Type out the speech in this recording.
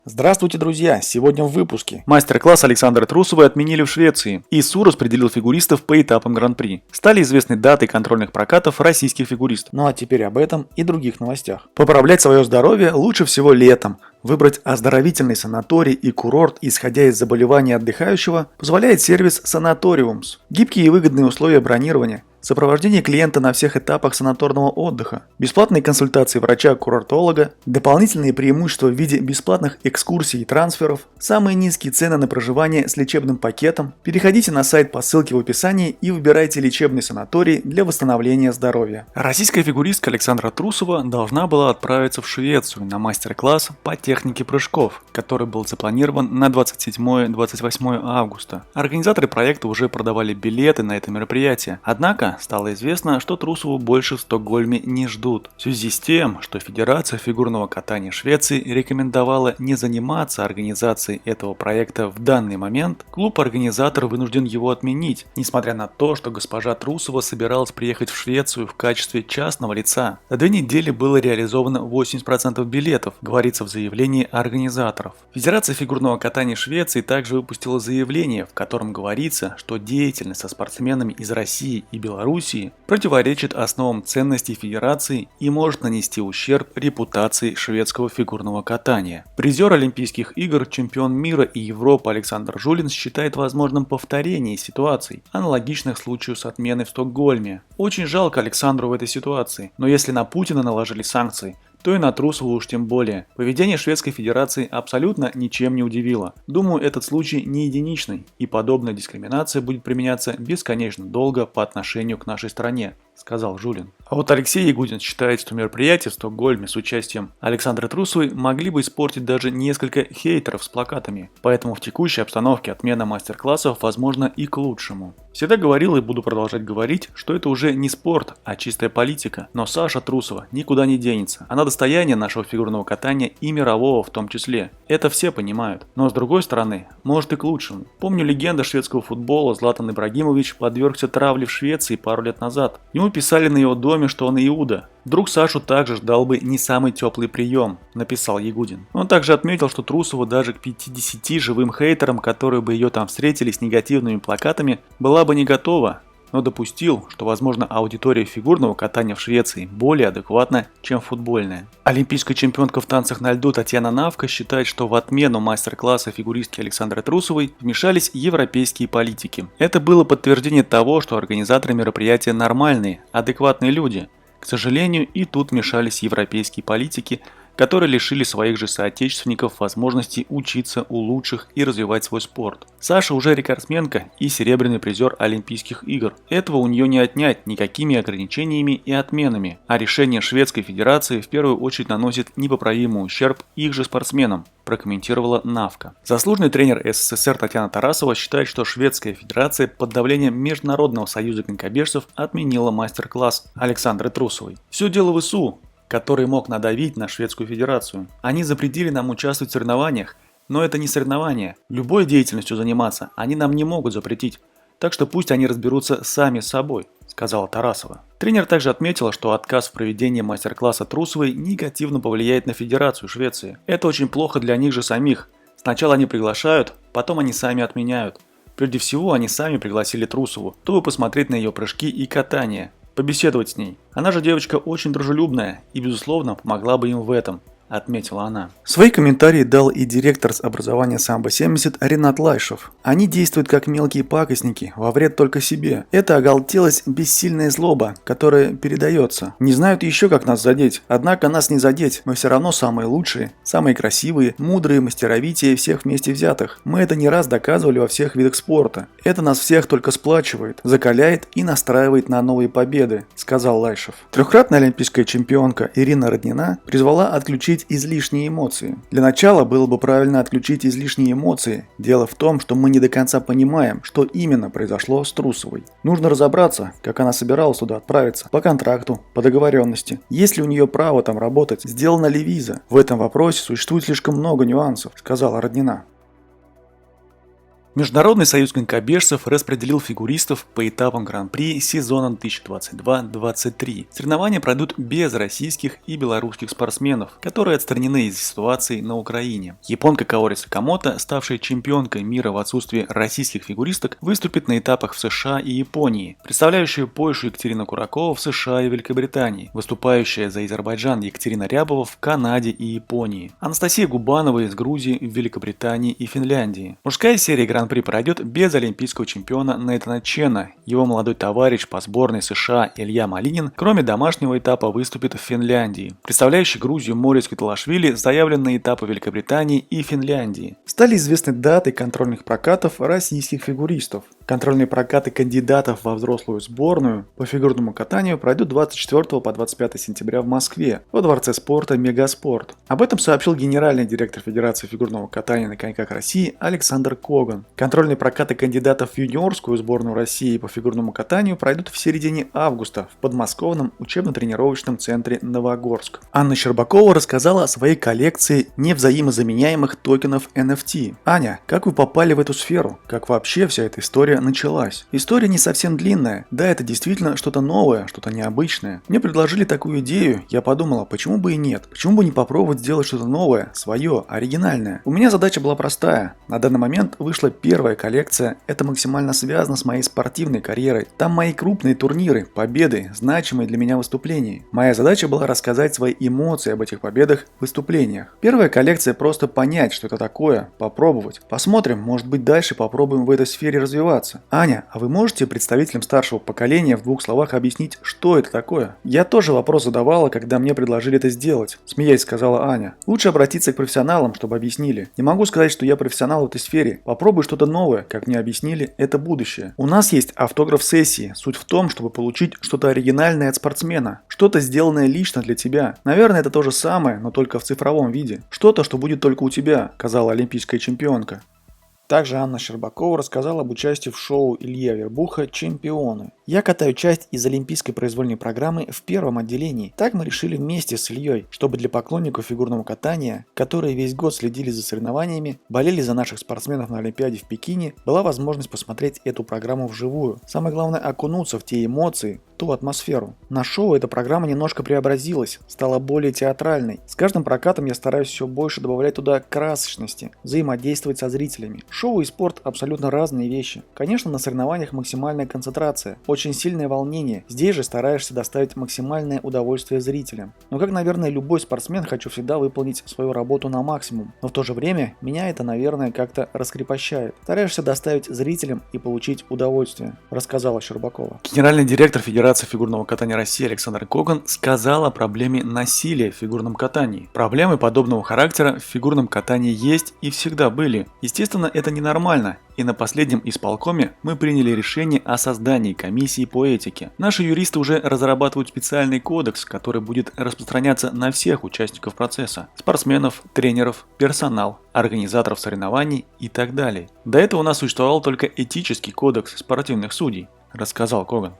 Здравствуйте, друзья! Сегодня в выпуске. Мастер-класс Александры Трусовой отменили в Швеции. ИСУ распределил фигуристов по этапам Гран-при. Стали известны даты контрольных прокатов российских фигуристов. Ну а теперь об этом и других новостях. Поправлять свое здоровье лучше всего летом. Выбрать оздоровительный санаторий и курорт, исходя из заболевания отдыхающего, позволяет сервис Санаториумс. Гибкие и выгодные условия бронирования. Сопровождение клиента на всех этапах санаторного отдыха, бесплатные консультации врача-курортолога, дополнительные преимущества в виде бесплатных экскурсий и трансферов, самые низкие цены на проживание с лечебным пакетом. Переходите на сайт по ссылке в описании и выбирайте лечебный санаторий для восстановления здоровья. Российская фигуристка Александра Трусова должна была отправиться в Швецию на мастер-класс по технике прыжков, который был запланирован на 27-28 августа. Организаторы проекта уже продавали билеты на это мероприятие, однако стало известно, что Трусову больше в Стокгольме не ждут, в связи с тем, что Федерация фигурного катания Швеции рекомендовала не заниматься организацией этого проекта в данный момент. Клуб-организатор вынужден его отменить, несмотря на то, что госпожа Трусова собиралась приехать в Швецию в качестве частного лица. За 2 недели было реализовано 80% билетов, говорится в заявлении организаторов. Федерация фигурного катания Швеции также выпустила заявление, в котором говорится, что деятельность со спортсменами из России и Белоруссии противоречит основам ценностей Федерации и может нанести ущерб репутации шведского фигурного катания. Призер Олимпийских игр, чемпион мира и Европы Александр Жулин считает возможным повторение ситуаций, аналогичных случаю с отменой в Стокгольме. Очень жалко Александру в этой ситуации, но если на Путина наложили санкции, то и на Трусову уж тем более. Поведение Шведской Федерации абсолютно ничем не удивило. Думаю, этот случай не единичный, и подобная дискриминация будет применяться бесконечно долго по отношению к нашей стране, сказал Жулин. А вот Алексей Ягудин считает, что мероприятие в Стокгольме с участием Александры Трусовой могли бы испортить даже несколько хейтеров с плакатами, поэтому в текущей обстановке отмена мастер-классов возможно и к лучшему. Всегда говорил и буду продолжать говорить, что это уже не спорт, а чистая политика, но Саша Трусова никуда не денется. Она достояние нашего фигурного катания и мирового в том числе. Это все понимают. Но с другой стороны, может и к лучшему. Помню, легенда шведского футбола Златан Ибрагимович подвергся травле в Швеции пару лет назад. Ему писали на его доме, что он Иуда. Вдруг Сашу также ждал бы не самый теплый прием, написал Ягудин. Он также отметил, что Трусова даже к 50 живым хейтерам, которые бы ее там встретили с негативными плакатами, была бы не готова, но допустил, что, возможно, аудитория фигурного катания в Швеции более адекватна, чем футбольная. Олимпийская чемпионка в танцах на льду Татьяна Навка считает, что в отмену мастер-класса фигуристки Александры Трусовой вмешались европейские политики. Это было подтверждение того, что организаторы мероприятия нормальные, адекватные люди. К сожалению, и тут вмешались европейские политики, которые лишили своих же соотечественников возможности учиться у лучших и развивать свой спорт. Саша уже рекордсменка и серебряный призер Олимпийских игр. Этого у нее не отнять никакими ограничениями и отменами, а решение Шведской Федерации в первую очередь наносит непоправимый ущерб их же спортсменам, прокомментировала Навка. Заслуженный тренер СССР Татьяна Тарасова считает, что Шведская Федерация под давлением Международного союза конькобежцев отменила мастер-класс Александры Трусовой. Все дело в ИСУ, который мог надавить на Шведскую Федерацию. Они запретили нам участвовать в соревнованиях, но это не соревнования. Любой деятельностью заниматься они нам не могут запретить, так что пусть они разберутся сами с собой, сказала Тарасова. Тренер также отметила, что отказ в проведении мастер-класса Трусовой негативно повлияет на Федерацию Швеции. Это очень плохо для них же самих. Сначала они приглашают, потом они сами отменяют. Прежде всего, они сами пригласили Трусову, чтобы посмотреть на ее прыжки и катание, побеседовать с ней. Она же девочка очень дружелюбная и, безусловно, помогла бы им в этом, отметила она. Свои комментарии дал и директор с образования Самбо-70 Ренат Лайшев. Они действуют как мелкие пакостники, во вред только себе. Это оголтелость, бессильная злоба, которая передается. Не знают еще, как нас задеть. Однако нас не задеть. Мы все равно самые лучшие, самые красивые, мудрые, мастеровитее всех вместе взятых. Мы это не раз доказывали во всех видах спорта. Это нас всех только сплачивает, закаляет и настраивает на новые победы, сказал Лайшев. Трехкратная олимпийская чемпионка Ирина Роднина призвала отключить излишние эмоции. Для начала было бы правильно отключить излишние эмоции. Дело в том, что мы не до конца понимаем, что именно произошло с Трусовой. Нужно разобраться, как она собиралась туда отправиться, по контракту, по договоренности. Есть ли у нее право там работать, сделана ли виза. В этом вопросе существует слишком много нюансов, сказала Роднина. Международный союз конькобежцев распределил фигуристов по этапам Гран-при сезона 2022-2023. Соревнования пройдут без российских и белорусских спортсменов, которые отстранены из ситуации на Украине. Японка Каори Сакамото, ставшая чемпионкой мира в отсутствии российских фигуристок, выступит на этапах в США и Японии. Представляющая Польшу Екатерина Куракова в США и Великобритании. Выступающая за Азербайджан Екатерина Рябова в Канаде и Японии. Анастасия Губанова из Грузии, Великобритании и Финляндии. Мужская серия Гран-при пройдет без олимпийского чемпиона Нейтана Чена. Его молодой товарищ по сборной США Илья Малинин, кроме домашнего этапа, выступит в Финляндии. Представляющий Грузию Морис Квиталашвили заявлен на этапы Великобритании и Финляндии. Стали известны даты контрольных прокатов российских фигуристов. Контрольные прокаты кандидатов во взрослую сборную по фигурному катанию пройдут 24 по 25 сентября в Москве во Дворце спорта «Мегаспорт». Об этом сообщил генеральный директор Федерации фигурного катания на коньках России Александр Коган. Контрольные прокаты кандидатов в юниорскую сборную России по фигурному катанию пройдут в середине августа в подмосковном учебно-тренировочном центре «Новогорск». Анна Щербакова рассказала о своей коллекции невзаимозаменяемых токенов NFT. Аня, как вы попали в эту сферу? Как вообще вся эта история началась? История не совсем длинная. Да, это действительно что-то новое, что-то необычное. Мне предложили такую идею, я подумала, почему бы и нет? Почему бы не попробовать сделать что-то новое, свое, оригинальное? У меня задача была простая. На данный момент вышла первая коллекция. Это максимально связано с моей спортивной карьерой. Там мои крупные турниры, победы, значимые для меня выступления. Моя задача была рассказать свои эмоции об этих победах в выступлениях. Первая коллекция просто понять, что это такое, попробовать. Посмотрим, может быть дальше попробуем в этой сфере развиваться. Аня, а вы можете представителям старшего поколения в 2 словах объяснить, что это такое? Я тоже вопрос задавала, когда мне предложили это сделать. Смеясь, сказала Аня. Лучше обратиться к профессионалам, чтобы объяснили. Не могу сказать, что я профессионал в этой сфере. Попробуй что-то новое, как мне объяснили, это будущее. У нас есть автограф-сессии. Суть в том, чтобы получить что-то оригинальное от спортсмена. Что-то сделанное лично для тебя. Наверное, это то же самое, но только в цифровом виде. Что-то, что будет только у тебя, сказала олимпийская чемпионка. Также Анна Щербакова рассказала об участии в шоу Ильи Авербуха «Чемпионы». Я катаю часть из олимпийской произвольной программы в первом отделении. Так мы решили вместе с Ильей, чтобы для поклонников фигурного катания, которые весь год следили за соревнованиями, болели за наших спортсменов на Олимпиаде в Пекине, была возможность посмотреть эту программу вживую. Самое главное окунуться в те эмоции, ту атмосферу. На шоу эта программа немножко преобразилась, стала более театральной. С каждым прокатом я стараюсь все больше добавлять туда красочности, взаимодействовать со зрителями. Шоу и спорт абсолютно разные вещи. Конечно, на соревнованиях максимальная концентрация, очень сильное волнение. Здесь же стараешься доставить максимальное удовольствие зрителям. Но как, наверное, любой спортсмен, хочу всегда выполнить свою работу на максимум. Но в то же время меня это, наверное, как-то раскрепощает. Стараешься доставить зрителям и получить удовольствие, рассказала Щербакова. Генеральный директор Федерации фигурного катания России Александр Коган сказал о проблеме насилия в фигурном катании. Проблемы подобного характера в фигурном катании есть и всегда были. Естественно, это ненормально, и на последнем исполкоме мы приняли решение о создании комиссии по этике. Наши юристы уже разрабатывают специальный кодекс, который будет распространяться на всех участников процесса: спортсменов, тренеров, персонал, организаторов соревнований и так далее. До этого у нас существовал только этический кодекс спортивных судей, рассказал Коган.